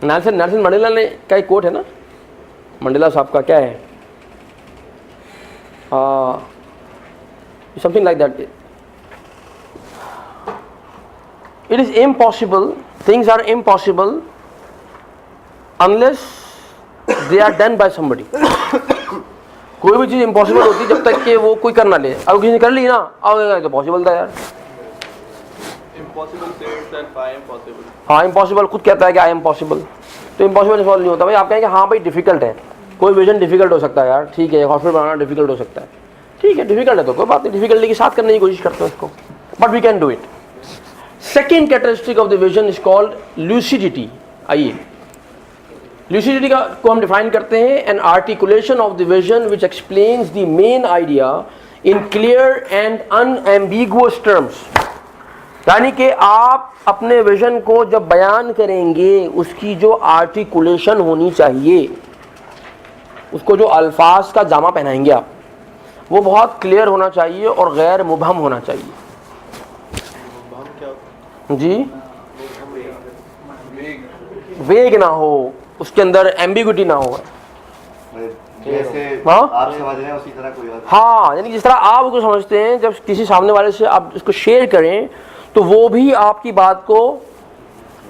Nelson Mandela ने का एक कोट है ना, मंडेला साहब का, क्या है, something like that, it is impossible, things are impossible unless they are done by somebody. कोई भी चीज़ इम्पॉसिबल होती है जब तक कि वो कोई कर ना ले। अब किसी ने कर ली ना, अब तो पॉसिबल था यार। हाँ, इम्पॉसिबल खुद कहता है कि आई एम पॉसिबल, तो इम्पॉसिबल सॉल्व नहीं होता भाई। आप कहेंगे हाँ भाई डिफिकल्ट है, कोई विजन डिफिकल्ट हो सकता है यार, ठीक है, हॉस्पिटल बनाना डिफिकल्ट हो सकता है, ठीक है डिफिकल्ट है तो कोई बात नहीं, डिफिकल्टी के साथ करने की कोशिश करते हैं उसको, but we can do it. Second characteristic of the vision is called lucidity. आइए, ल्यूसिडिटी को हम डिफाइन करते हैं, an articulation of the vision which explains the main idea in clear and unambiguous terms. यानी कि आप अपने विजन को जब बयान करेंगे, उसकी जो आर्टिकुलेशन होनी चाहिए, उसको जो अल्फाज का जामा पहनाएंगे आप, वो बहुत क्लियर होना चाहिए और गैर मुबहम होना चाहिए। जी, वेग ना हो, उसके अंदर एम्बिग्यूटी ना हो। जैसे हाँ? आप समझ रहे हैं उसी तरह कोई और। हाँ, यानी जिस तरह आप उसको समझते हैं, जब किसी सामने वाले से आप उसको शेयर करें तो वो भी आपकी बात को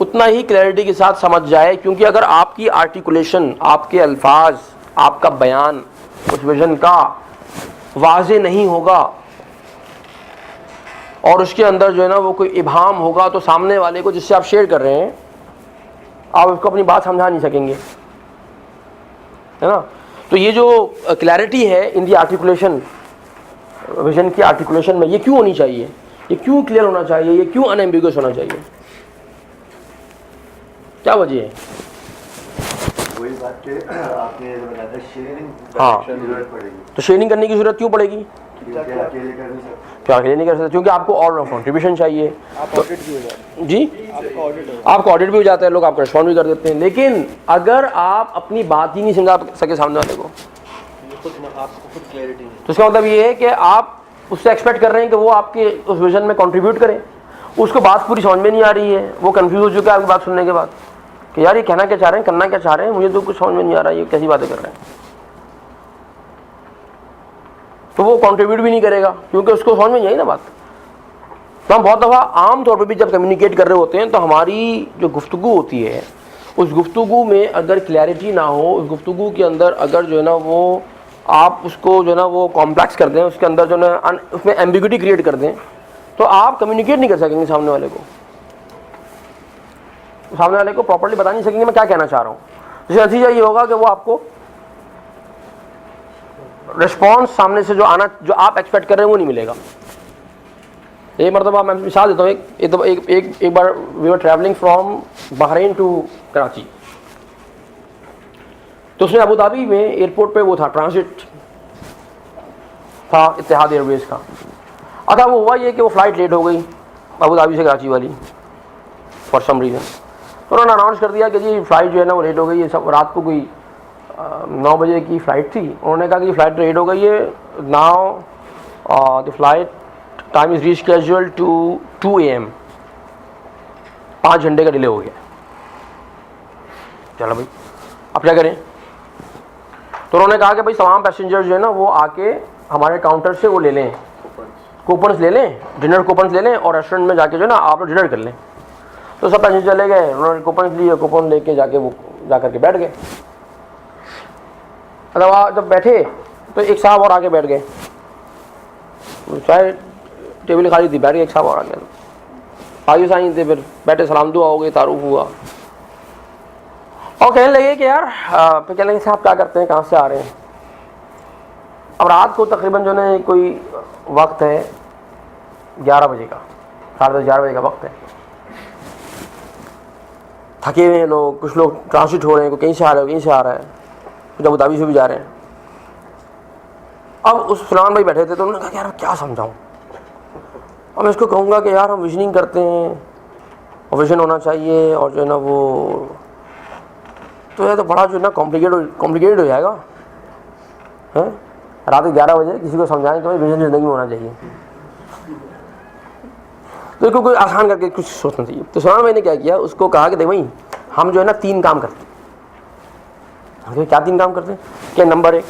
उतना ही क्लैरिटी के साथ समझ जाए, क्योंकि अगर आपकी आर्टिकुलेशन, आपके अल्फाज, आपका बयान उस विजन का वाज़े नहीं होगा और उसके अंदर जो है ना वो कोई इबाहम होगा, तो सामने वाले को जिससे आप शेयर कर रहे हैं आप उसको अपनी बात समझा नहीं सकेंगे, है ना। तो ये जो क्लैरिटी है इन दी आर्टिकुलेशन, विजन की आर्टिकुलेशन में, ये क्यों होनी चाहिए, ये क्यों क्लियर होना चाहिए, ये क्यों अनएम्बिगुअस होना चाहिए, क्या वजह है? वही बात के आपने बताया था, शेयरिंग हाँ, जरूरत पड़ेगी। तो शेयरिंग करने की जरूरत क्यों पड़ेगी? क्योंकि अकेले कर नहीं सकते। तो अकेले नहीं कर सकते, क्योंकि आपको और कंट्रीब्यूशन चाहिए। आप ऑडिट भी हो जाते हैं। जी, आपका ऑडिट भी हो जाता है, लोग आपको रिस्पॉन्ड भी कर देते हैं। लेकिन अगर आप अपनी बात ही नहीं समझा सके सामने वाले को, आपको खुद क्लैरिटी नहीं, तो इसका मतलब ये है कि आप उससे एक्सपेक्ट कर रहे हैं कि वो आपके उस विजन में कंट्रीब्यूट करें, उसको बात पूरी समझ में नहीं आ रही है, वो कंफ्यूज हो चुका है आपकी बात सुनने के बाद कि यार ये कहना क्या चाह रहे हैं, करना क्या चाह रहे हैं, मुझे तो कुछ समझ में नहीं आ रहा है, ये कैसी बातें कर रहे हैं। तो वो कंट्रीब्यूट भी नहीं करेगा क्योंकि उसको समझ में नहीं आई ना बात। तो हम बहुत दफ़ा आम तौर पे भी जब कम्युनिकेट कर रहे होते हैं तो हमारी जो गुफ्तगू होती है, उस गुफ्तगू में अगर क्लैरिटी ना हो, उस गुफ्तगू के अंदर अगर जो है ना वो आप उसको जो है ना वो कॉम्प्लेक्स कर दें, उसके अंदर जो है ना उसमें एम्बिग्यूटी क्रिएट कर दें, तो आप कम्युनिकेट नहीं कर सकेंगे सामने वाले को, प्रॉपर्ली बता नहीं सकेंगे मैं क्या कहना चाह रहा हूँ। जिसका नतीजा ये होगा कि वो आपको रिस्पॉन्स सामने से जो आना, जो आप एक्सपेक्ट कर रहे हैं वो नहीं मिलेगा। एक मरतबा मैं मिसाल देता हूँ, एक बार we were travelling from Bahrain to Karachi, तो उसमें अबू धाबी में एयरपोर्ट पे वो था, ट्रांजिट था इत्तेहाद एयरवेज का। अच्छा, वो हुआ ये कि वो फ़्लाइट लेट हो गई अबू धाबी से कराची वाली फॉर सम रीज़न। तो उन्होंने अनाउंस कर दिया कि जी फ़्लाइट जो है ना वो लेट हो गई है। सब रात को कोई 9 बजे की फ़्लाइट थी। उन्होंने कहा कि फ़्लाइट लेट हो गई है, now the flight time is rescheduled to 2 AM, 5 घंटे का डिले हो गया। चलो भाई अब क्या करें? तो उन्होंने कहा कि भाई तमाम पैसेंजर जो है ना वो आके हमारे काउंटर से वो ले लें, कूपन्स ले लें, डिनर कूपन्स ले लें और रेस्टोरेंट में जाके जो है ना आप लोग डिनर कर लें। तो सब पैसेंजर चले गए, उन्होंने कूपन्स लिए, कूपन लेके जाके वो जा करके बैठ गए। मतलब जब बैठे तो एक साहब और आके बैठ गए, चाहे टेबल खाली थी, बैठ गए, एक साहब और आ गया, आगे साइन थे, फिर बैठे, सलाम दुआ हो गई, तारुफ हुआ और कहने लगे कि यार फिर कहने लगे साहब क्या करते हैं, कहाँ से आ रहे हैं। अब रात को तकरीबन जो है कोई वक्त है 11 बजे का, 10:30 11 बजे का वक्त है। थके हुए हैं लोग, कुछ लोग ट्रांसिट हो रहे हैं, कोई कहीं से आ रहा है, कहीं से आ रहा है, कुछ अबू धाबी से भी जा रहे हैं। अब उस सलमान भाई बैठे थे तो उन्होंने कहा कि यार क्या समझाऊँ। अब मैं इसको कहूँगा कि यार हम विजनिंग करते हैं और विजन होना चाहिए और जो है ना वो, तो यह तो बड़ा जो है ना कॉम्प्लिकेटेड हो जाएगा। हैं रात को 11 बजे किसी को समझाएं तो भाई विजन ज़िंदगी में होना चाहिए, तो इसको कोई आसान करके कुछ सोचना चाहिए। तो सलमान भाई ने क्या किया, उसको कहा कि देख भाई हम जो है ना 3 काम करते हैं। हम क्या 3 काम करते हैं? क्या नंबर 1,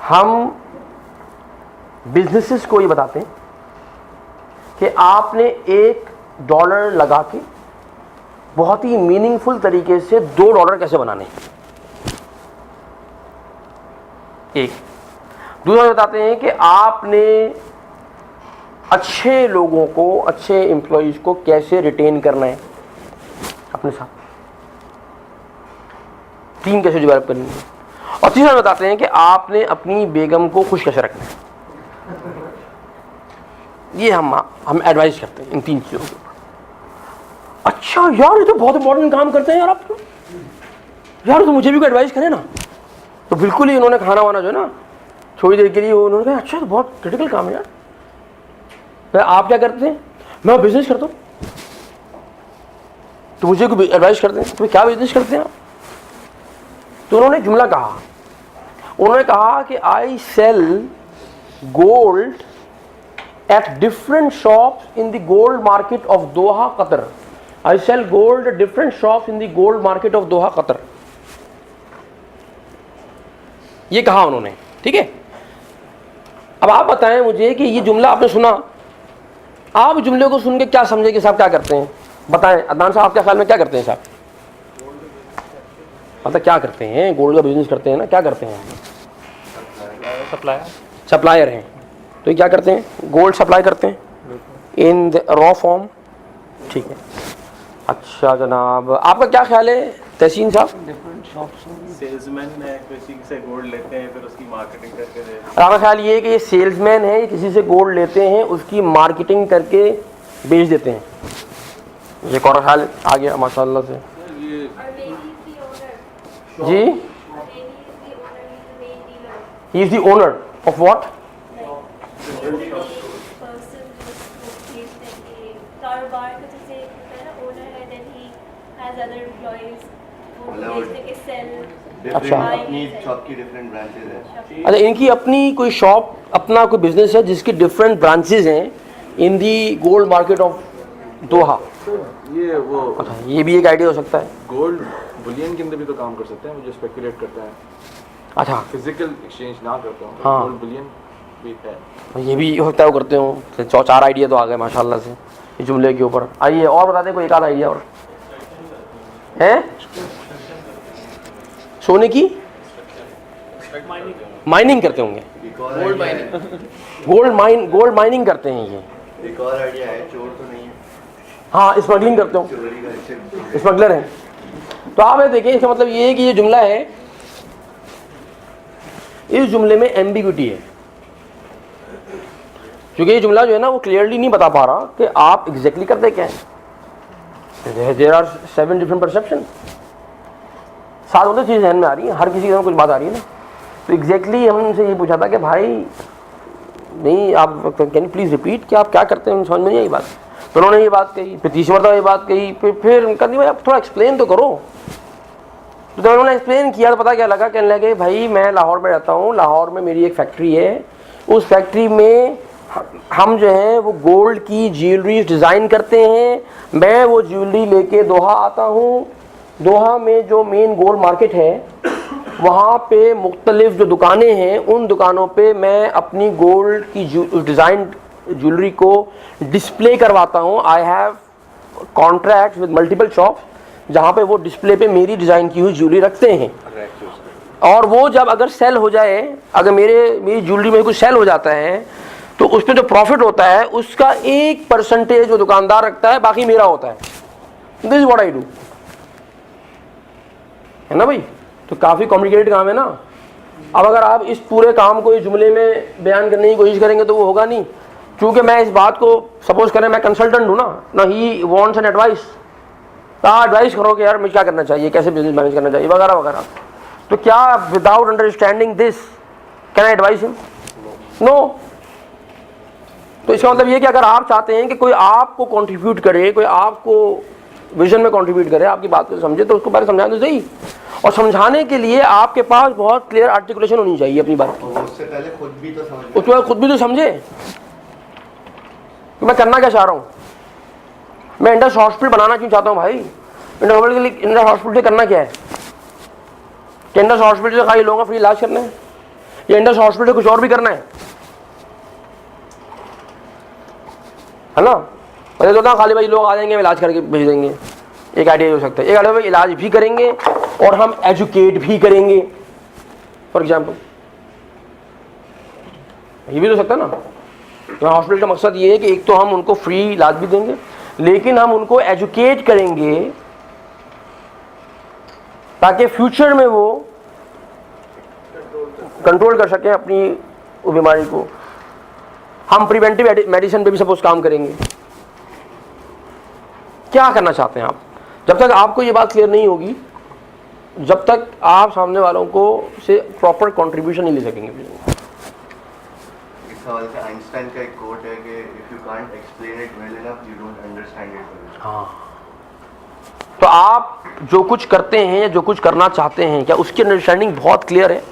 हम बिजनेसेस को ये बताते हैं कि आपने $1 लगा के बहुत ही मीनिंगफुल तरीके से $2 कैसे बनाने। एक दूसरा बताते हैं कि आपने अच्छे लोगों को, अच्छे एम्प्लॉइज को कैसे रिटेन करना है अपने साथ, 3 कैसे डेवलप करनी है। और तीसरा बताते हैं कि आपने अपनी बेगम को खुश कैसे रखना है। ये हम एडवाइस करते हैं इन 3 चीज़ों के ऊपर। अच्छा यार, ये तो बहुत इंपॉर्टेंट काम करते हैं यार आप तो, यार तो मुझे भी कोई एडवाइस करें ना। तो बिल्कुल ही उन्होंने खाना वाना जो है ना थोड़ी देर के लिए उन्होंने कहा अच्छा तो बहुत क्रिटिकल काम है यार। तो आप क्या करते हैं? मैं बिजनेस करता हूँ। तो मुझे कोई एडवाइस करते हैं, तो क्या बिजनेस करते हैं आप? तो उन्होंने जुमला कहा, उन्होंने कहा कि I sell gold at different shops in the gold market of Doha, Qatar. I sell gold at different shops in the gold market of Doha, Qatar. ये कहा उन्होंने, ठीक है। अब आप बताएं मुझे कि ये जुमला आपने सुना, आप जुमले को सुन के क्या समझे कि साहब क्या करते हैं? बताएं अदनान साहब, आपके ख्याल में क्या करते हैं साहब? मतलब क्या करते हैं? गोल्ड का बिजनेस करते हैं ना, क्या करते हैं? सप्लायर हैं। तो ये क्या करते हैं? गोल्ड सप्लाई करते हैं इन द रॉ फॉर्म, ठीक है। अच्छा जनाब, आपका क्या ख्याल है तहसीन साहब? डिफरेंट शॉप्स सेल्समैन है, किसी से गोल्ड लेते हैं फिर उसकी मार्केटिंग करके दे देते आपका ख्याल ये है कि ये सेल्समैन है, किसी से गोल्ड लेते हैं, उसकी मार्केटिंग करके बेच देते हैं। ये कौन ख्याल आ गया माशाल्लाह से जी? He is the owner of what? अच्छा, अपनी शॉप की डिफरेंट ब्रांचेज है। अच्छा, इनकी अपनी कोई शॉप, अपना कोई बिजनेस है जिसकी डिफरेंट ब्रांचेज हैं इन दी गोल्ड मार्केट ऑफ दोहा। ये वो अच्छा, ये भी एक आइडिया हो सकता है। गोल्ड बुलियन के अंदर भी तो काम कर सकते हैं, वो जो स्पेकुलेट करते हैं, अच्छा फिजिकल एक्सचेंज ना करते हो। हाँ। गोल्ड बुलियन भी है। ये भी होता है, वो करते हो। 4 आइडिया तो आ गए माशाल्लाह से इस जुमले के ऊपर। आइए और बता दें कोई एक आधा आइडिया और है। सोने की माइनिंग करते होंगे, गोल्ड माइनिंग करते हैं ये। एक और आइडिया है, चोर तो नहीं है, हाँ स्मगलिंग करते हो, चोरी का स्मगलर है। तो आप ये देखिए, इसका मतलब ये है कि ये जुमला है, इस जुमले में एम्बिग्विटी है, क्योंकि ये जुमला जो है ना वो क्लियरली नहीं बता पा रहा कि आप एग्जैक्टली करते क्या है। देयर आर 7 डिफरेंट परसेप्शन, 7 होते चीज़ें ध्यान में आ रही है, हर किसी के कुछ बात आ रही है ना। तो एग्जैक्टली हमने उनसे ये पूछा था कि भाई नहीं आप कैन यू प्लीज़ रिपीट कि आप क्या करते हैं, समझ में नहीं आई बात। तो उन्होंने ये बात कही, फिर तीसरी बार ये बात कही, फिर उनका नहीं भाई आप थोड़ा एक्सप्लेन तो करो। तो जब उन्होंने एक्सप्लेन किया तो पता क्या लगा, कहने लगे भाई मैं लाहौर में रहता हूँ, लाहौर में मेरी एक फैक्ट्री है, उस फैक्ट्री में हम जो है वो गोल्ड की ज्वेलरी डिज़ाइन करते हैं, मैं वो ज्वेलरी लेके दोहा आता हूँ। दोहा में जो मेन गोल्ड मार्केट है वहाँ पे मुख्तलिफ जो दुकानें हैं, उन दुकानों पे मैं अपनी गोल्ड की डिज़ाइन ज्वेलरी को डिस्प्ले करवाता हूँ। I have contract with multiple shops जहाँ पे वो डिस्प्ले पे मेरी डिज़ाइन की हुई ज्वेलरी रखते हैं, और वो जब अगर सेल हो जाए, अगर मेरी ज्वेलरी में कुछ सेल हो जाता है तो उसमें जो प्रॉफिट होता है उसका 1% जो दुकानदार रखता है, बाकी मेरा होता है। This is what I do, है ना भाई। तो काफ़ी कॉम्प्लिकेटेड काम है ना। अब अगर आप इस पूरे काम को इस जुमले में बयान करने की कोशिश करेंगे तो वो होगा नहीं, क्योंकि मैं इस बात को सपोज करें मैं कंसल्टेंट हूँ ना ही वांट्स एन एडवाइस, तो आप एडवाइस करो कि यार मुझे क्या करना चाहिए, कैसे बिजनेस मैनेज करना चाहिए वगैरह वगैरह। तो क्या without understanding this can I advise him? No. तो इसका मतलब ये कि अगर आप चाहते हैं कि कोई आपको कंट्रीब्यूट करे, कोई आपको विजन में कंट्रीब्यूट करे, आपकी बात को समझे, तो उसको पहले समझाना तो सही। और समझाने के लिए आपके पास बहुत क्लियर आर्टिकुलेशन होनी चाहिए अपनी बात की। उससे पहले खुद भी तो समझ, उसके बाद खुद भी तो समझे कि मैं करना क्या चाह रहा हूँ। मैं इंडस हॉस्पिटल बनाना क्यों चाहता हूँ भाई? इंडस हॉस्पिटल करना क्या है? कि इंडस हॉस्पिटल से खाली लोगों का फ्री इलाज करना है या इंडस हॉस्पिटल कुछ और भी करना है ना? पहले तो ना खाली भाई लोग आ जाएंगे इलाज करके भेज देंगे, एक आइडिया हो सकता है। एक आइडिया भाई इलाज भी करेंगे और हम एजुकेट भी करेंगे, फॉर एग्जाम्पल, ये भी तो सकता है ना। तो हॉस्पिटल का मकसद ये है कि एक तो हम उनको फ्री इलाज भी देंगे, लेकिन हम उनको एजुकेट करेंगे ताकि फ्यूचर में वो कंट्रोल कर सकें अपनी वो बीमारी को। हम प्रिवेंटिव मेडिसिन पे भी सपोज काम करेंगे। क्या करना चाहते हैं आप? जब तक आपको ये बात क्लियर नहीं होगी, जब तक आप सामने वालों को से प्रॉपर कंट्रीब्यूशन नहीं ले सकेंगे। इस सवाल से आइंस्टाइन का एक कोट है कि if you can't explain it well enough you don't understand it. हाँ, तो आप जो कुछ करते हैं, जो कुछ करना चाहते हैं, क्या उसकी अंडरस्टैंडिंग बहुत क्लियर है?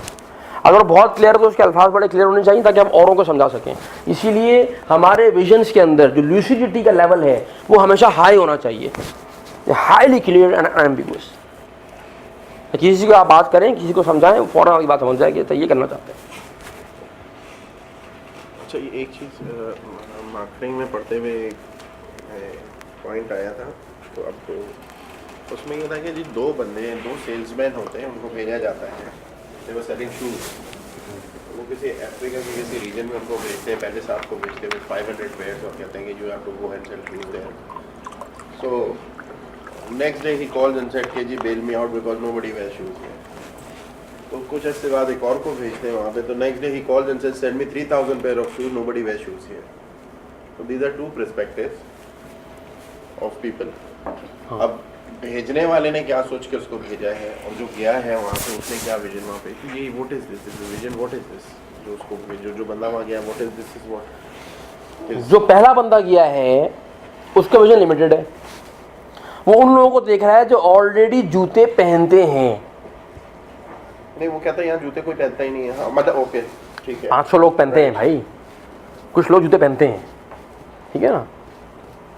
अगर बहुत क्लियर है तो उसके अल्फाज बड़े क्लियर होने चाहिए ताकि हम औरों को समझा सकें। इसीलिए हमारे विजन्स के अंदर जो लूसिडिटी का लेवल है वो हमेशा हाई होना चाहिए, हाईली क्लियर एंड एम्बिगुअस। किसी को आप बात करें, किसी को समझाएं, फौरन आपकी बात समझ जाएगी तो ये करना चाहते हैं। अच्छा, ये एक चीज़ मार्केटिंग में पढ़ते हुए पॉइंट आया था, तो अब तो उसमें ये था कि जी दो सेल्समैन होते हैं, उनको भेजा जाता है, वो सेलिंग शूज, वो किसी अफ्रीका के किसी रीजन में उनको भेजते हैं, पहले साहब को भेजते हैं 500 पेयर्स और कहते हैं कि you have to go and sell shoes there. So next day he calls and said कि जी bail me out because nobody wears shoes here. तो कुछ अर्से बाद एक और को भेजते हैं वहाँ पे, तो next day he calls and said send me 3000 pair of shoes, nobody wears shoes here. So these are two perspectives of people. अब भेजने वाले ने क्या सोच के उसको भेजा है और जो गया है वहाँ पे उसने क्या विजन वहाँ पे कि ये what is this vision, what is this, जो उसको जो बंदा वहाँ गया what is this is what. जो पहला बंदा गया है उसका विजन लिमिटेड है। वो उन लोगों को देख रहा है जो ऑलरेडी जूते पहनते हैं। नहीं, वो कहता है यहाँ जूते कोई पहनता ही नहीं है। हाँ, मतलब ओके, ठीक है, 500 लोग पहनते हैं भाई, कुछ लोग जूते पहनते हैं, ठीक है ना।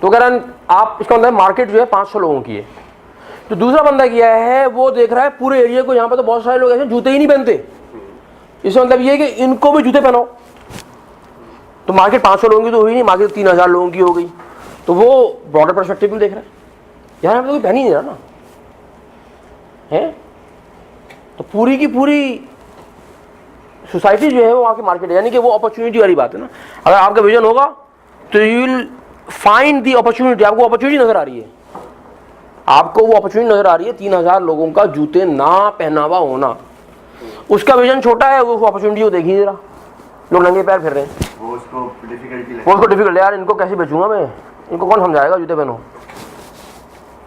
तो अगर आप इसका मतलब मार्केट जो है 500 लोगों की है। तो दूसरा बंदा किया है, वो देख रहा है पूरे एरिया को, यहाँ पे तो बहुत सारे लोग ऐसे जूते ही नहीं पहनते, इसका मतलब ये है कि इनको भी जूते पहनाओ। तो मार्केट 500 लोगों की तो हुई नहीं, मार्केट 3000 लोगों की हो गई। तो वो ब्रॉडर पर्सपेक्टिव में देख रहा है, यहाँ पे तो कोई पहन ही नहीं रहा ना है। तो पूरी की पूरी सोसाइटी जो है वो वहाँ की मार्केट है, यानी कि वो अपॉर्चुनिटी वाली बात है ना। अगर आपका विजन होगा तो you will find the opportunity. आपको अपॉर्चुनिटी नजर आ रही है, आपको वो अपॉर्चुनिटी नजर आ रही है 3000 लोगों का जूते ना पहनावा होना। उसका विजन छोटा है, वो अपॉर्चुनिटी को देख ही नहीं रहा, लोग नंगे पैर फिर रहे हैं। वो उसको डिफिकल्टी वो उसको डिफिकल्ट, यार इनको कैसे बेचूंगा मैं, इनको कौन समझाएगा जूते पहनो,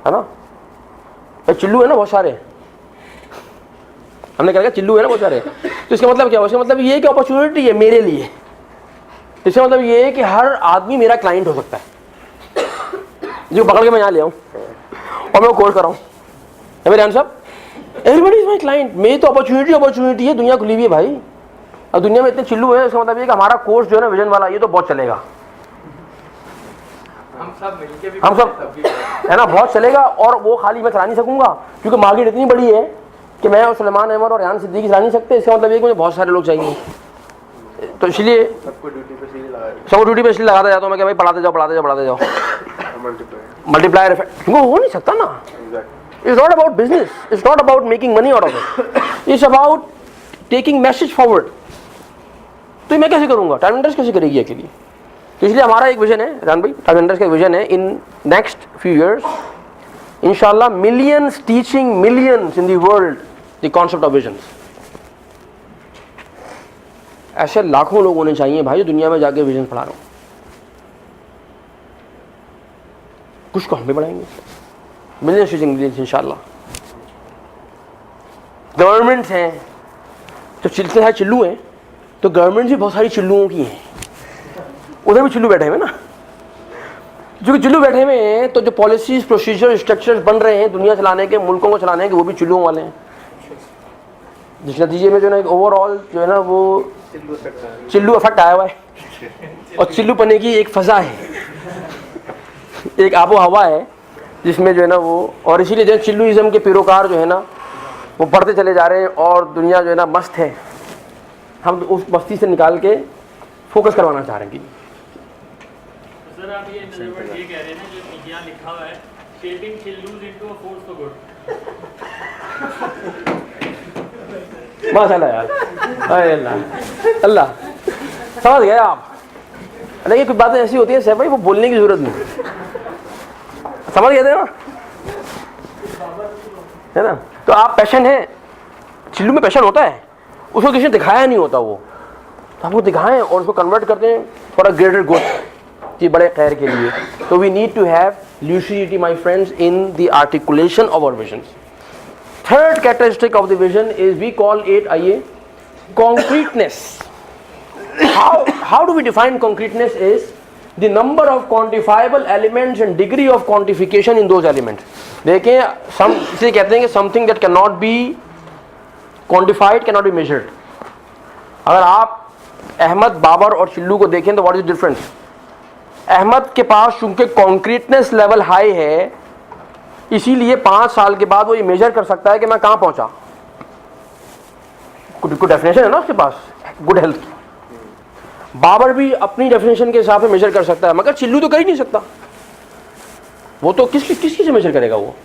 है ना। भाई चिल्लू है ना बहुत सारे, हमने क्या कहा चिल्लू है ना बहुत सारे। तो इसका मतलब क्या है? इसका मतलब ये है कि अपॉर्चुनिटी है मेरे लिए। इसका मतलब ये है कि हर आदमी मेरा क्लाइंट हो सकता है, जो पकड़ के मैं यहाँ ले आऊँ और मैं वो कोर्स कराऊँ। मेरे answer everybody is my client. मेरी तो अपॉर्चुनिटी है, दुनिया खुली हुई है भाई। और दुनिया में इतने चिल्लू है, इसका मतलब ये कि हमारा कोर्स जो है ना विजन वाला, ये तो बहुत चलेगा। हम सब मिलके भी है ना, बहुत चलेगा। और वो खाली मैं चला नहीं सकूंगा क्योंकि मार्केट इतनी बड़ी है कि मैं और सुलेमान अहमद और यान सिद्दीकी चला नहीं सकते। इसका मतलब ये कि मुझे बहुत सारे लोग चाहिए। तो इसलिए सबको ड्यूटी पे सीधे लगा सब ड्यूटी पे इसलिए लगाता जाता हूँ मैं कि भाई पढ़ाते जाओ मल्टीप्लायर इफेक्ट, क्योंकि हो नहीं सकता ना। It's not about business, it's not about making money out of it, it's about taking message forward. तो मैं कैसे करूँगा, टाइम इंडस्ट्री कैसे करेगी अकेली। तो इसलिए हमारा एक विजन है रान भाई, टाइम इंडस्ट्री का विजन है इन नेक्स्ट फ्यू ईयर्स इंशाल्लाह millions teaching millions in the world the concept of visions. ऐसे लाखों लोग होने चाहिए भाई जो दुनिया में जाके विजन पढ़ा रहा हूँ। कुछ को हम भी बढ़ाएंगे, मिलियंस टीचिंग मिलियंस इंशाल्लाह। गवर्नमेंट्स हैं तो चिल्ते हैं चिल्लू हैं, तो गवर्नमेंट भी बहुत सारी चिल्लुओं की हैं, उधर भी चिल्लू बैठे हुए ना। जो चिल्लू बैठे हुए हैं तो जो पॉलिसीज प्रोसीजर स्ट्रक्चर्स बन रहे हैं दुनिया चलाने के, मुल्कों को चलाने के, वो भी चिल्लुओं वाले हैं। जिस नतीजे में जो ना ओवरऑल जो है ना वो चिल्लू इफेक्ट आया हुआ है। और चिल्लू पने की एक फजा है, एक आबो हवा है जिसमें जो है ना वो, और इसीलिए जो चिल्लूइज्म के पैरोकार जो है ना वो बढ़ते चले जा रहे हैं और दुनिया जो है ना मस्त है। हम उस मस्ती से निकाल के फोकस करवाना चाह रहे हैं कि सर आप ये कह रहे हैं ना जो यहाँ लिखा हुआ है शेपिंग चिल्लूज into a force for good. माशाल्लाह यार, अरे अल्लाह अल्लाह, समझ गए आप। लेकिन कुछ बातें ऐसी होती हैं सर भाई, वो बोलने की जरूरत नहीं, समझ गए थे ना, है ना। तो आप पैशन है, चिल्लू में पैशन होता है, उसको किसी ने दिखाया नहीं होता, वो तो आपको दिखाएं और उसको कन्वर्ट करते हैं फॉर अ ग्रेटर गुड, जी बड़े खैर के लिए। तो we need to have lucidity my friends in the articulation of our visions. Third characteristic of the vision is we call it concreteness. How do we define concreteness is the number of quantifiable elements and degree of quantification in those elements. देखिए इसे कहते हैं कि something that cannot be quantified, cannot be measured. अगर आप अहमद, बाबर और चिल्लू को देखें तो what is the difference? Ahmad के पास चूंकि कॉन्क्रीटनेस लेवल हाई है, इसीलिए 5 साल के बाद वो ये मेजर कर सकता है कि मैं कहां पहुंचा। कुछ डेफिनेशन है ना उसके पास गुड हेल्थ की। बाबर भी अपनी डेफिनेशन के हिसाब से मेजर कर सकता है, मगर चिल्लू तो कर ही नहीं सकता। वो तो किस से मेजर करेगा वो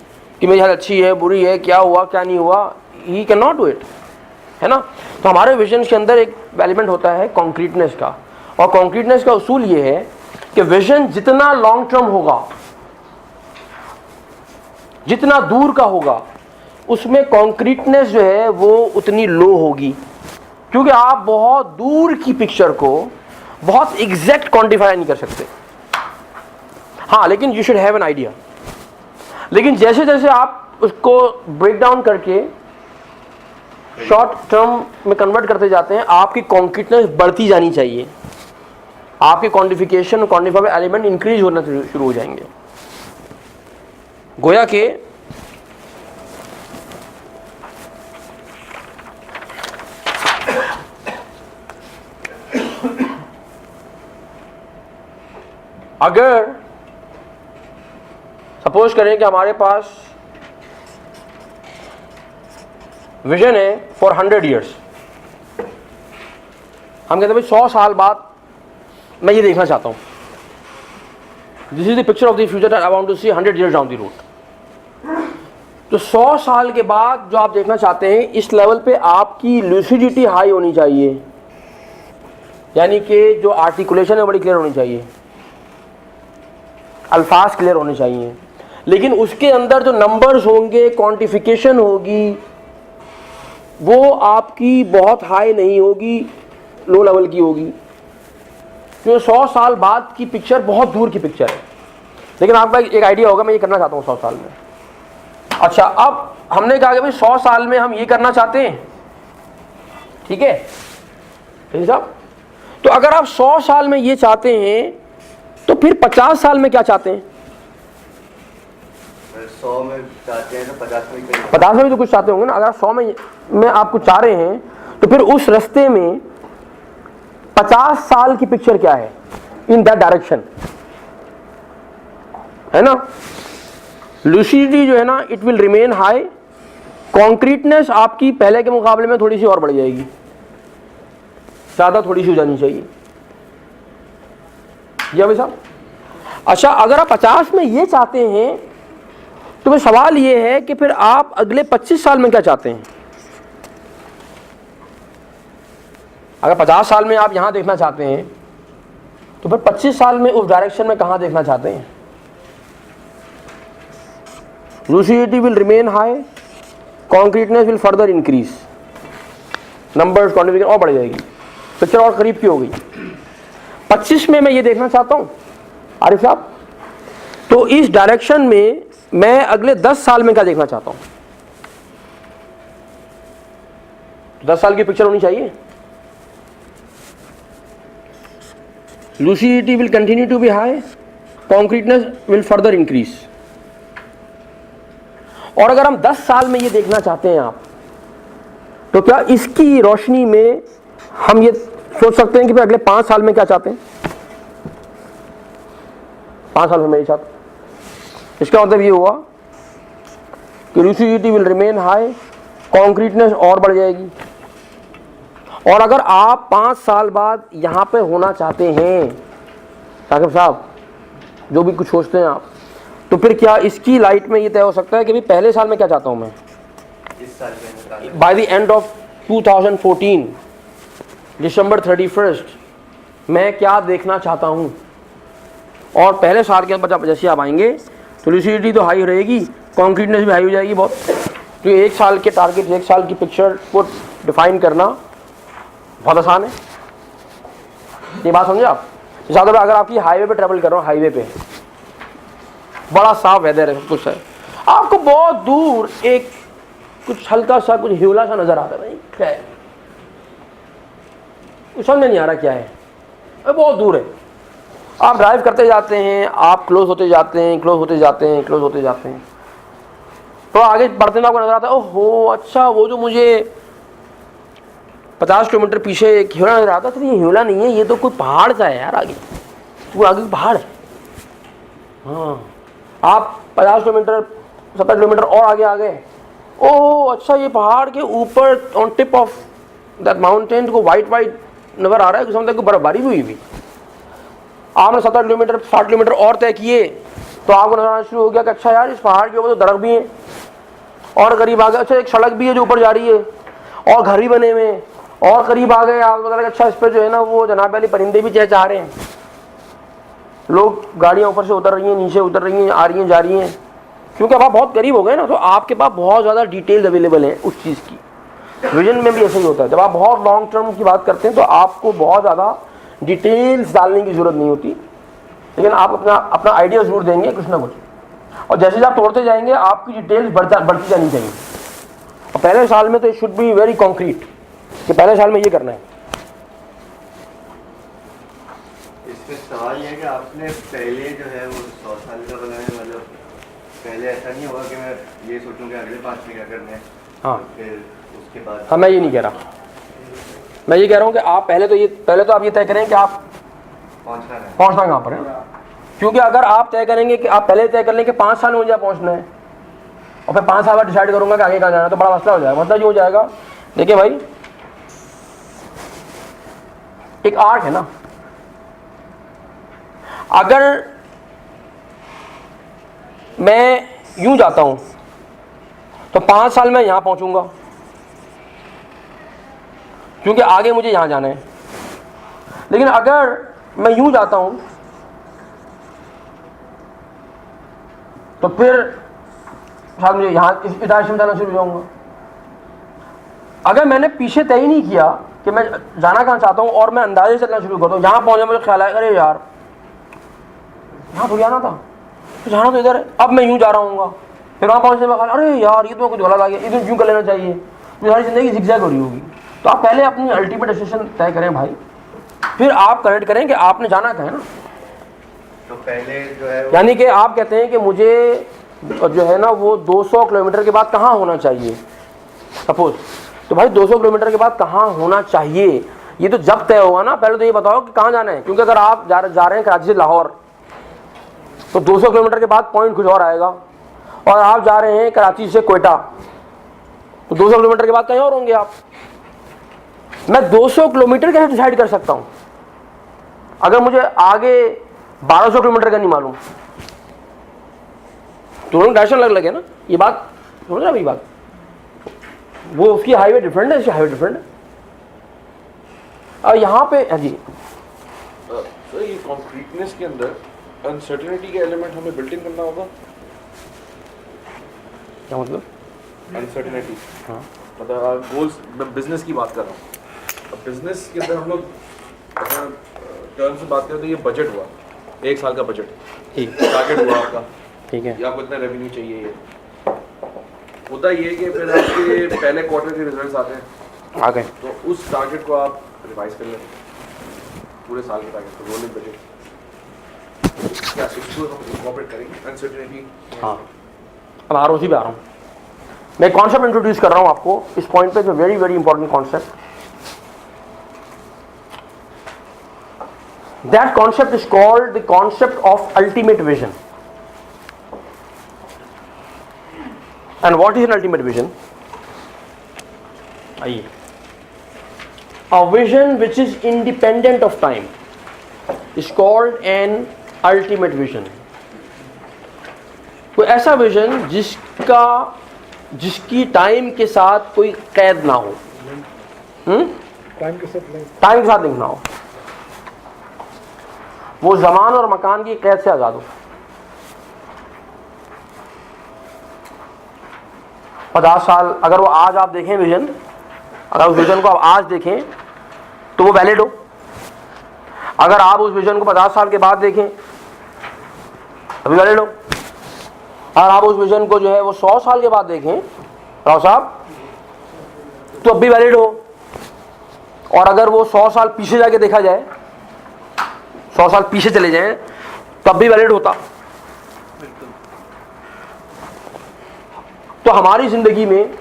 कि मेरी हेल्थ अच्छी है, बुरी है, क्या हुआ क्या नहीं हुआ, he can not do it, है ना। तो हमारे विजन के अंदर एक एलिमेंट होता है कॉन्क्रीटनेस का, और कॉन्क्रीटनेस का उसूल ये है कि विजन जितना लॉन्ग टर्म होगा, जितना दूर का होगा, उसमें कॉन्क्रीटनेस जो है वो उतनी लो होगी, क्योंकि आप बहुत दूर की पिक्चर को बहुत एग्जैक्ट क्वांटिफाई नहीं कर सकते। हाँ, लेकिन you should have an idea. लेकिन जैसे जैसे आप उसको ब्रेक डाउन करके शॉर्ट टर्म में कन्वर्ट करते जाते हैं, आपकी कॉन्क्रीटनेस बढ़ती जानी चाहिए, आपके क्वांटिफिकेशन और क्वांटिफाइबल एलिमेंट इंक्रीज होना शुरू हो जाएंगे। गोया के अगर सपोज करें कि हमारे पास विजन है फॉर 100 ईयर्स, हम कहते हैं भाई 100 साल बाद मैं ये देखना चाहता हूँ, this is the picture of the future I want to see 100 years down the road. तो 100 साल के बाद जो आप देखना चाहते हैं, इस लेवल पे आपकी लूसिडिटी हाई होनी चाहिए, यानी कि जो आर्टिकुलेशन है बड़ी क्लियर होनी चाहिए, अल्फाज क्लियर होने चाहिए। लेकिन उसके अंदर जो नंबर्स होंगे, क्वांटिफिकेशन होगी, वो आपकी बहुत हाई नहीं होगी, लो लेवल की होगी, क्योंकि 100 साल बाद की पिक्चर बहुत दूर की पिक्चर है। लेकिन आपका एक आइडिया होगा मैं ये करना चाहता हूँ 100 साल में। अच्छा, अब हमने कहा कि भाई 100 साल में हम ये करना चाहते हैं, ठीक है साहब। तो अगर आप 100 साल में ये चाहते हैं तो फिर 50 साल में क्या चाहते हैं? 100 में चाहते हैं तो 50 में 50 में भी तो कुछ चाहते होंगे ना। अगर 100 में आप कुछ चाह रहे हैं तो फिर उस रास्ते में 50 साल की पिक्चर क्या है इन दैट डायरेक्शन, है ना। लूसिडिटी जो है ना, इट विल रिमेन हाई, कॉन्क्रीटनेस आपकी पहले के मुकाबले में थोड़ी सी और बढ़ जाएगी, ज्यादा थोड़ी सी हो जानी चाहिए जी भाई साहब। अच्छा, अगर आप 50 में ये चाहते हैं तो फिर सवाल ये है कि फिर आप अगले 25 साल में क्या चाहते हैं? अगर 50 साल में आप यहां देखना चाहते हैं तो फिर 25 साल में उस डायरेक्शन में कहां देखना चाहते हैं? Lucidity will remain high, concreteness will further increase, numbers quantification और बढ़ जाएगी, पिक्चर और करीब की हो गई। 25 में मैं ये देखना चाहता हूं आरिफ साहब, तो इस डायरेक्शन में मैं अगले 10 साल में क्या देखना चाहता हूं? 10 साल की पिक्चर होनी चाहिए। Lucidity will continue to be high, concreteness will further increase. और अगर हम 10 साल में ये देखना चाहते हैं आप, तो क्या इसकी रोशनी में हम ये सोच सकते हैं कि अगले 5 साल में क्या चाहते हैं? 5 साल में मैं ये चाहता हूं इसका मतलब ये हुआ कि लूसिडिटी विल रिमेन हाई, कॉन्क्रीटनेस और बढ़ जाएगी। और अगर आप 5 साल बाद यहाँ पे होना चाहते हैं साकिब साहब, जो भी कुछ सोचते हैं आप, तो फिर क्या इसकी लाइट में ये तय हो सकता है कि भाई पहले साल में क्या चाहता हूँ मैं, इस साल में बाय द एंड ऑफ 2014 दिसंबर 31 मैं क्या देखना चाहता हूँ। और पहले साल के बाद जैसे आप आएंगे तो लूसिडिटी तो हाई रहेगी, कॉन्क्रीटनेस भी हाई हो जाएगी बहुत। तो एक साल के टारगेट, एक साल की पिक्चर को डिफाइन करना बहुत आसान है। ये बात समझे आप। ज़्यादा अगर आपकी हाईवे पे ट्रैवल कर रहा हूँ, हाईवे पे बड़ा साफ वेदर है, सब कुछ है, आपको बहुत दूर एक कुछ हल्का सा कुछ हिवला सा नजर आता है, भाई क्या है, कुछ समझ नहीं आ रहा क्या है, बहुत दूर है। आप ड्राइव करते जाते हैं, आप क्लोज होते जाते हैं, क्लोज होते जाते हैं, क्लोज होते जाते हैं, तो आगे बढ़ते में आपको नजर आता है, ओहो अच्छा वो जो मुझे 50 किलोमीटर पीछे एक हिवला नजर आता था, ये हिवला नहीं है, ये तो कोई पहाड़ सा है यार, आगे वो आगे पहाड़ है। हाँ, आप 50 किलोमीटर 70 किलोमीटर और आगे आ गए, ओह अच्छा ये पहाड़ के ऊपर on tip of that mountain को वाइट वाइट नजर आ रहा है, समझते कि बर्फबारी भी हुई। आपने 70 किलोमीटर 60 किलोमीटर और तय किए तो आपको नजर आना शुरू हो गया कि अच्छा यार इस पहाड़ के ऊपर तो दरख्त भी हैं और करीब आ गए, अच्छा एक सड़क भी है जो ऊपर जा रही है और घर भी बने हुए हैं, और करीब आ गए आपको पता लगा अच्छा इस पर जो है ना वो जनाब वाली परिंदे भी चहचहा रहे हैं, लोग गाड़ियाँ ऊपर से उतर रही हैं, नीचे उतर रही हैं, आ रही हैं, जा रही हैं, क्योंकि अब आप बहुत करीब हो गए ना, तो आपके पास बहुत ज़्यादा डिटेल्स अवेलेबल हैं उस चीज़ की। विजन में भी ऐसा ही होता है, जब आप बहुत लॉन्ग टर्म की बात करते हैं तो आपको बहुत ज़्यादा डिटेल्स डालने की ज़रूरत नहीं होती, लेकिन आप अपना आइडिया ज़रूर देंगे कुछ ना कुछ, और जैसे आप तोड़ते जाएंगे आपकी डिटेल्स बढ़ती जानी चाहिए। और पहले साल में तो it should be very concrete कि पहले साल में ये करना है। इसमें सवाल ये है कि आपने पहले जो है वो 100 साल का बनाया, मतलब पहले ऐसा नहीं होगा कि मैं ये सोचूं कि अगले 5 में क्या करना है, हाँ फिर उसके बाद। हाँ, मैं ये नहीं कह रहा, मैं ये कह रहा हूँ कि आप पहले तो आप ये तय करें कि आप पहुँचना कहाँ पर है, क्योंकि अगर आप तय करेंगे कि आप पहले तय कर लें कि 5 साल में मुझे पहुँचना है और फिर 5 साल बाद डिसाइड करूँगा कि आगे कहाँ जाना है, तो बड़ा मसला हो जाएगा। मतलब ये हो जाएगा, देखिए भाई एक आर्ट है ना, अगर मैं यूं जाता हूं तो 5 साल में यहां पहुंचूंगा क्योंकि आगे मुझे यहां जाना है, लेकिन अगर मैं यूं जाता हूं तो फिर शायद मुझे यहां इस इदारे से जाना शुरू हो जाऊंगा। अगर मैंने पीछे तय ही नहीं किया कि मैं जाना कहाँ चाहता हूँ और मैं अंदाजे से चलना शुरू करता हूँ, यहाँ पहुँचा मुझे ख्याल आया अरे यार यहाँ तो जाना था, तो जाना तो इधर है, अब मैं यूँ जा रहा हूँ, फिर वहाँ पहुँचने में ख्याल अरे यार ये तो कुछ गलत आ गया, इधर यूँ कर लेना चाहिए, तो सारी ज़िंदगी जिगजैग हो रही होगी। तो आप पहले अपनी अल्टीमेट डेस्टिनेशन तय करें भाई, फिर आप करेक्ट करें कि आपने जाना कहाँ है ना। तो पहले जो है यानी कि आप कहते हैं कि मुझे जो है ना वो 200 किलोमीटर के बाद कहाँ होना चाहिए सपोज, तो भाई 200 किलोमीटर के बाद कहाँ होना चाहिए ये तो जब तय होगा ना, पहले तो ये बताओ कि कहाँ जाना है, क्योंकि अगर आप जा रहे हैं कराची से लाहौर तो 200 किलोमीटर के बाद पॉइंट कुछ और आएगा, और आप जा रहे हैं कराची से कोयटा तो 200 किलोमीटर के बाद कहीं और होंगे आप। मैं 200 किलोमीटर कैसे डिसाइड कर सकता हूँ अगर मुझे आगे 1200 किलोमीटर का नहीं मालूम, दोनों डायरेक्शन अलग लगे ना, ये बात समझ रहे मेरी बात, वो उसकी हाईवे डिफरेंट है, इसकी हाईवे डिफरेंट है। और यहाँ पे हाँ जी सर ये कॉन्क्रीटनेस के अंदर अनसर्टेनिटी के एलिमेंट हमें बिल्ट इन करना होगा। क्या मतलब अनसर्टेनिटी, हाँ मतलब गोल्स, मैं बिजनेस की बात कर रहा हूँ। अब बिजनेस के अंदर हम लोग अगर टर्म से बात करें तो ये बजट हुआ, 1 साल का बजट, ठीक टारगेट हुआ आपका, ठीक है, या आपको इतना रेवेन्यू चाहिए। ये होता ये कि फिर आपके पहले क्वार्टर के रिजल्ट्स आते हैं, आ गए, तो उस टारगेट को आप रिवाइज कर लें, पूरे साल के टारगेट को, रोलिंग बजट क्या इसको हम इंकॉर्पोरेट करेंगे अनसर्टेनिटी। हाँ अब आ रहा हूँ, मैं कॉन्सेप्ट इंट्रोड्यूस कर रहा हूँ आपको इस पॉइंट पे, जो very very important concept. That concept is called the concept of ultimate vision. And what is an ultimate vision? आइए, a vision which is independent of time is called an ultimate vision. कोई ऐसा vision जिसकी time के साथ कोई कैद ना हो, टाइम के साथ लिंक ना हो, वो जमान और मकान की कैद से आजाद हो। 50 साल अगर वो आज आप देखें विजन, अगर उस विजन को आप आज देखें तो वो वैलिड हो। अगर आप उस विजन को 50 साल के बाद देखें तभी वैलिड हो। अगर आप उस विजन को जो है वो 100 साल के बाद देखें राव साहब तो अब भी वैलिड हो। और अगर वो 100 साल पीछे जाके देखा जाए, 100 साल पीछे चले जाएं तब भी वैलिड होता। तो हमारी जिंदगी में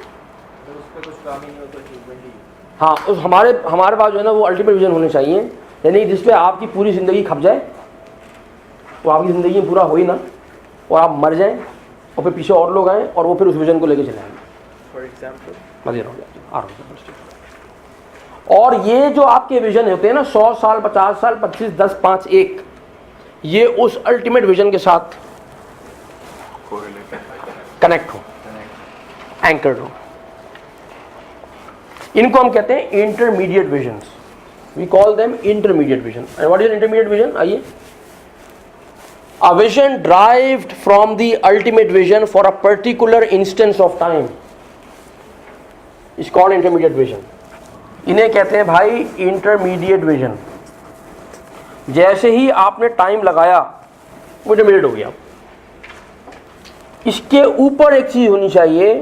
हाँ, उस हमारे पास जो है ना वो अल्टीमेट विजन होने चाहिए, यानी जिसपे आपकी पूरी ज़िंदगी खप जाए, वो आपकी ज़िंदगी में पूरा हो ही ना, और आप मर जाएं और फिर पीछे और लोग आएँ और वो फिर उस विजन को लेके चले आएंगे। फॉर एग्जाम्पल और ये जो आपके विजन होते हैं ना 100 साल, 50 साल, 25, 10, 5, 1, ये उस अल्टीमेट विजन के साथ कनेक्ट हो, एंकर्ड हो। इनको हम कहते हैं intermediate visions. We call them intermediate vision. And what is intermediate vision? आइए, a vision derived from the ultimate vision for a particular instance of time is called intermediate vision. इन्हें कहते हैं भाई इंटरमीडिएट विजन। जैसे ही आपने time लगाया वो intermediate हो गया। इसके ऊपर एक चीज होनी चाहिए,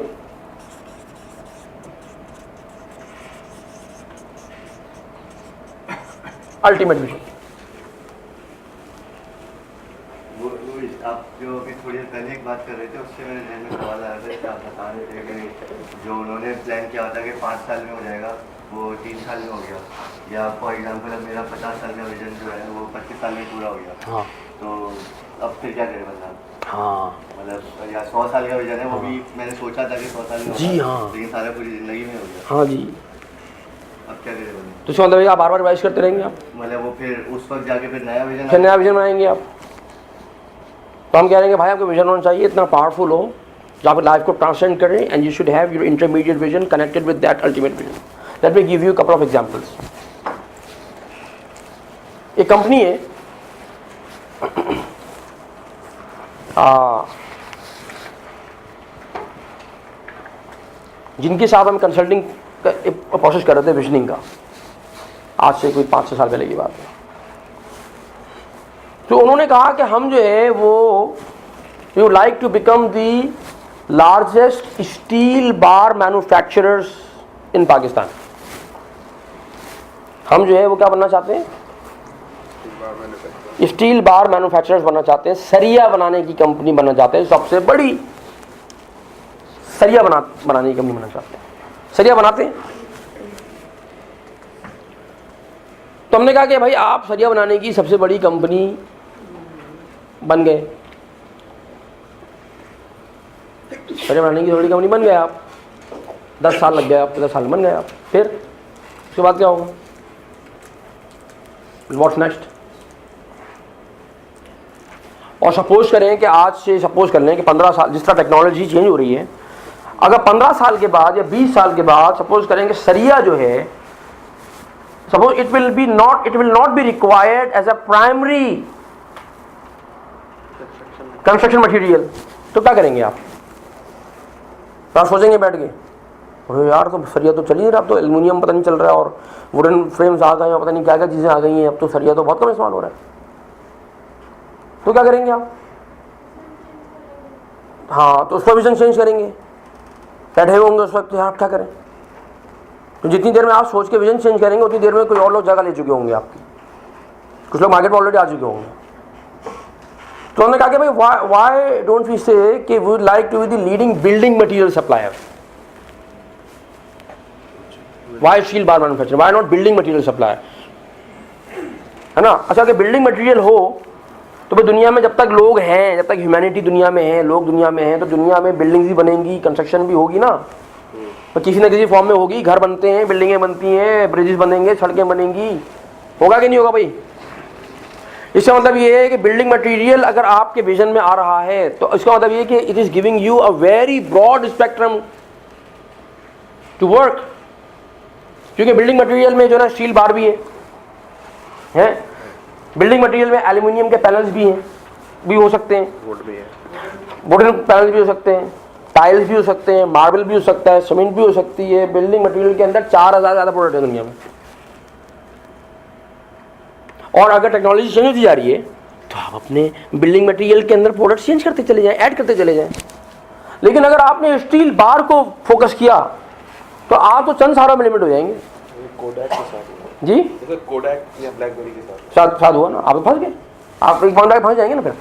अल्टीमेट विजन। वो आप जो अभी थोड़ी देर पहले एक बात कर रहे थे उससे मेरे ध्यान में सवाल आया था कि आप बता रहे थे कि जो उन्होंने प्लान किया था कि 5 साल में हो जाएगा वो 3 साल में हो गया, या फॉर एग्जांपल अब मेरा 50 साल का विजन जो है वो 25 साल में पूरा हो गया। हाँ, तो अब फिर क्या करें बंदा? हाँ, मतलब या 100 साल का विजन है, वो भी मैंने सोचा था कि 100 साल में जी होगा, हाँ, लेकिन सारा पूरी जिंदगी में हो गया। हाँ जी। अब क्या करें बंदा? तो इसका मतलब आप बार बार रिवाइज करते रहेंगे आप, मतलब वो फिर उस वक्त जाके फिर नया विजन फिर नया विजन बनाएंगे आप। तो हम कह रहे हैं भाई आपको विजन होना चाहिए इतना पावरफुल हो जो आप लाइफ को ट्रांससेंड करें, and you should have your intermediate vision connected with that ultimate vision. Let me give you couple of examples. एक कंपनी है जिनके साथ हम कंसल्टिंग का प्रोसेस कर रहे थे विजनिंग का, आज से कोई 5-6 साल पहले की बात है। तो उन्होंने कहा कि हम जो है वो we would like to become the largest steel bar manufacturers in Pakistan. हम जो है वो क्या बनना चाहते हैं? स्टील बार मैन्युफैक्चरर्स बनना चाहते हैं, सरिया बनाने की कंपनी बनना चाहते हैं, सबसे बड़ी सरिया बनाने की कंपनी बनना चाहते हैं। सरिया बनाते हैं। तो हमने कहा कि भाई आप सरिया बनाने की सबसे बड़ी कंपनी बन गए, सरिया बनाने की बड़ी कंपनी बन गए आप, 10 साल लग गए आप, 10 साल बन गए आप, फिर उसके बाद क्या होगा? What's next? और सपोज करें कि आज से सपोज कर लें कि 15 साल, जिस तरह टेक्नोलॉजी चेंज हो रही है, अगर 15 साल के बाद या 20 साल के बाद सपोज करें कि सरिया जो है, suppose it will not be required as a primary construction material, तो क्या करेंगे आप? तो आप सोचेंगे बैठ के, अरे यार तो सरिया तो चल ही नहीं रहा, अब तो एल्युमिनियम पता नहीं चल रहा है और वुडन फ्रेम्स आ गए हैं, पता नहीं क्या क्या चीज़ें आ गई हैं, अब तो सरिया तो बहुत कम इस्तेमाल हो रहा है। तो क्या करेंगे आप? हाँ, तो उसका विजन चेंज करेंगे। बैठे होंगे उस वक्त, यार क्या करें? तो जितनी देर में आप सोच के विजन चेंज करेंगे उतनी देर में कोई और लोग जगह ले चुके होंगे आपकी, कुछ लोग मार्केट में ऑलरेडी आ चुके होंगे। तो उन्होंने कहा कि भाई व्हाई डोंट वी से कि we would like to be the leading building material supplier. Why steel bar manufacture, why not building material supplier, है ना? अच्छा, कि बिल्डिंग मटेरियल हो तो भाई दुनिया में जब तक लोग हैं, जब तक ह्यूमैनिटी दुनिया में है, लोग दुनिया में हैं, तो दुनिया में बिल्डिंग्स भी बनेंगी, कंस्ट्रक्शन भी होगी ना, तो किसी न किसी फॉर्म में होगी। घर बनते हैं, बिल्डिंगें बनती हैं, ब्रिजेस बनेंगे, सड़कें बनेंगी, होगा कि नहीं होगा भाई? इसका मतलब ये है कि बिल्डिंग मटेरियल अगर आपके विजन में आ रहा है तो इसका मतलब ये कि it is giving you a very broad spectrum to work. क्योंकि बिल्डिंग मटेरियल में जो है ना स्टील बार भी है, बिल्डिंग मटेरियल में एल्यूमिनियम के पैनल्स भी हैं, भी हो सकते हैं, वुड भी है, वुडन पैनल्स भी हो सकते हैं, टाइल्स भी हो सकते हैं, मार्बल भी हो सकता है, सीमेंट भी हो सकती है। बिल्डिंग मटेरियल के अंदर 4000 ज़्यादा प्रोडक्ट है दुनिया में। और अगर टेक्नोलॉजी चेंज होती जा रही है तो आप अपने बिल्डिंग मटेरियल के अंदर प्रोडक्ट चेंज करते चले जाएं, ऐड करते चले जाएं। लेकिन अगर आपने स्टील बार को फोकस किया तो आप तो चंद सालों में लिमिट हो जाएंगे। कोडैक के साथ जी जैसे कोडैक या ब्लैकबेरी के साथ साथ हुआ ना, आप तो फंस गए, आप एक बाउंड फंस जाएंगे ना फिर।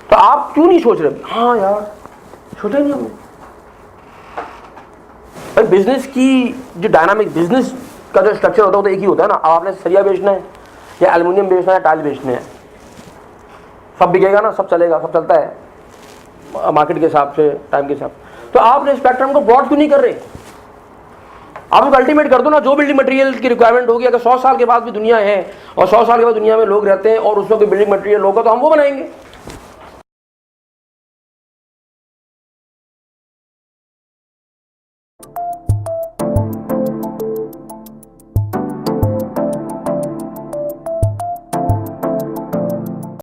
तो आप क्यों नहीं सोच रहे? हाँ यार, सोचा नहीं हमने भाई। बिजनेस की जो डायनामिक, बिजनेस का जो स्ट्रक्चर होता है वो तो एक ही होता है ना। अब आपने सरिया बेचना है या एल्युमिनियम बेचना है, टाइल बेचने हैं, सब बिकेगा ना, सब चलेगा, सब चलता है मार्केट के हिसाब से, टाइम के हिसाब। तो आपने स्पेक्ट्रम को ब्रॉड क्यों नहीं कर रहे? आप लोग अल्टीमेट कर दो ना, जो बिल्डिंग मटेरियल की रिक्वायरमेंट होगी। अगर 100 साल के बाद भी दुनिया है और 100 साल के बाद दुनिया में लोग रहते हैं और उसमें कोई बिल्डिंग मटेरियल होगा तो हम वो बनाएंगे।